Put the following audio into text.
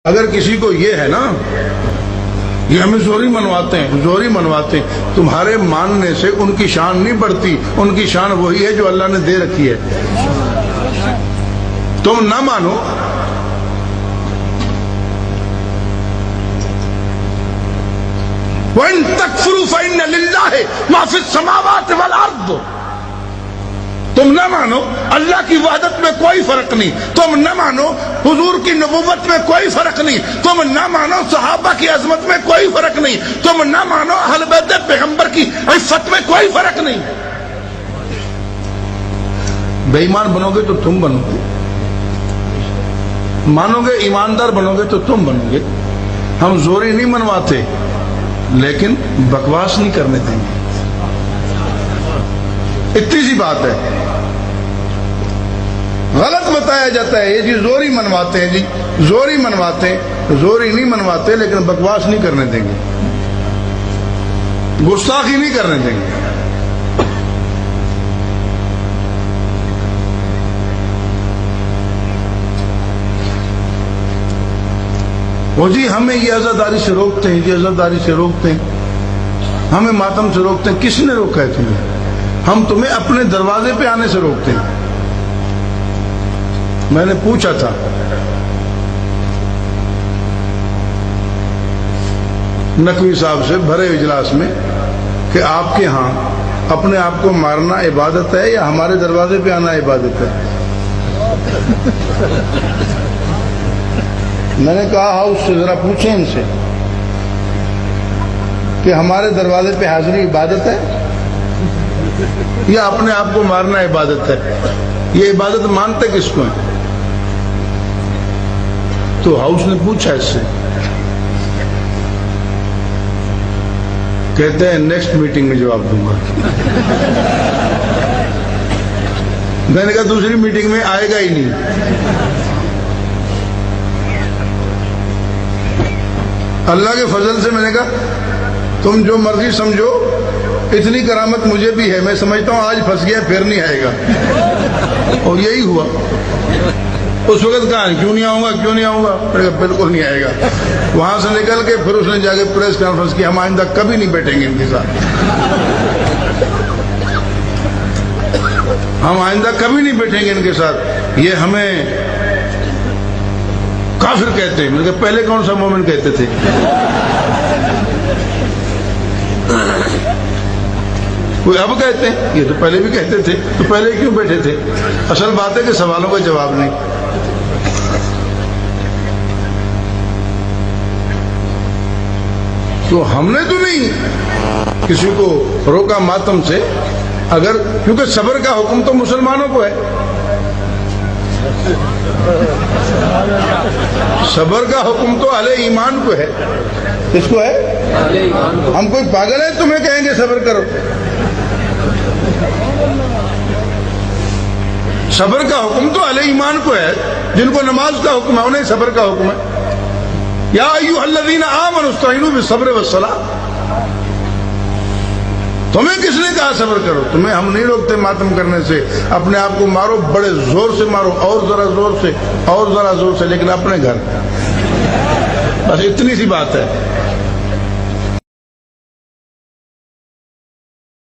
اگر کسی کو یہ ہے نا یہ ہمیں زوری منواتے ہیں تمہارے ماننے سے ان کی شان نہیں بڑھتی، ان کی شان وہی ہے جو اللہ نے دے رکھی ہے. تم نہ مانو وَإِن تَكْفُرُوا فَإِنَّ لِلَّهِ مَا فِي السَّمَاوَاتِ وَالْأَرْضِ. تم نہ مانو اللہ کی وحدت میں کوئی فرق نہیں، تم نہ مانو حضور کی نبوت میں کوئی فرق نہیں، تم نہ مانو صحابہ کی عظمت میں کوئی فرق نہیں، تم نہ مانو اہل بیت پیغمبر کی عفت میں کوئی فرق نہیں. بے ایمان بنو گے تو تم بنو گے، مانو گے ایماندار بنو گے تو تم بنو گے. ہم زوری نہیں منواتے لیکن بکواس نہیں کرنے دیں گے. اتنی سی بات ہے. غلط بتایا جاتا ہے یہ جی زوری منواتے ہیں، جی زوری منواتے ہیں، زوری نہیں منواتے لیکن بکواس نہیں کرنے دیں گے، گستاخی نہیں کرنے دیں گے. وہ جی ہمیں یہ عزاداری سے روکتے ہیں، یہ عزاداری سے روکتے ہیں، ہمیں ماتم سے روکتے ہیں. کس نے روکا ہے تمہیں؟ ہم تمہیں اپنے دروازے پہ آنے سے روکتے ہیں. میں نے پوچھا تھا نقوی صاحب سے بھرے اجلاس میں کہ آپ کے ہاں اپنے آپ کو مارنا عبادت ہے یا ہمارے دروازے پہ آنا عبادت ہے؟ میں نے کہا اس سے ذرا پوچھیں ان سے کہ ہمارے دروازے پہ حاضری عبادت ہے یا اپنے آپ کو مارنا عبادت ہے؟ یہ عبادت مانتے کس کو ہیں؟ تو ہاؤس نے پوچھا اس سے، کہتے ہیں نیکسٹ میٹنگ میں جواب دوں گا. میں نے کہا دوسری میٹنگ میں آئے گا ہی نہیں. اللہ کے فضل سے میں نے کہا تم جو مرضی سمجھو، اتنی کرامت مجھے بھی ہے، میں سمجھتا ہوں آج پھنس گیا پھر نہیں آئے گا. اور یہی ہوا. اس وقت کہا کیوں نہیں آؤں گا؟ میں نے کہا بالکل نہیں آئے گا. وہاں سے نکل کے پھر اس نے جا کے پریس کانفرنس کی، ہم آئندہ کبھی نہیں بیٹھیں گے ان کے ساتھ، ہم آئندہ کبھی نہیں بیٹھیں گے ان کے ساتھ، یہ ہمیں کافر کہتے ہیں. میں نے کہا پہلے کون سا مومن کہتے تھے؟ کوئی اب کہتے ہیں؟ یہ تو پہلے بھی کہتے تھے، تو پہلے کیوں بیٹھے تھے؟ اصل بات ہے کہ سوالوں کا جواب نہیں. تو ہم نے تو نہیں کسی کو روکا ماتم سے، اگر کیونکہ صبر کا حکم تو مسلمانوں کو ہے، صبر کا حکم تو اہل ایمان کو ہے. کس کو ہے؟ ہم کوئی پاگل ہے تمہیں کہیں گے صبر کرو؟ صبر کا حکم تو اہل ایمان کو ہے، جن کو نماز کا حکم ہے انہیں صبر کا حکم ہے. یا ایھا الذین آمنوا استعینوا بالصبر والصلاۃ. تمہیں کس نے کہا صبر کرو؟ تمہیں ہم نہیں روکتے ماتم کرنے سے. اپنے آپ کو مارو، بڑے زور سے مارو، اور ذرا زور سے، اور ذرا زور سے، لیکن اپنے گھر. بس اتنی سی بات ہے.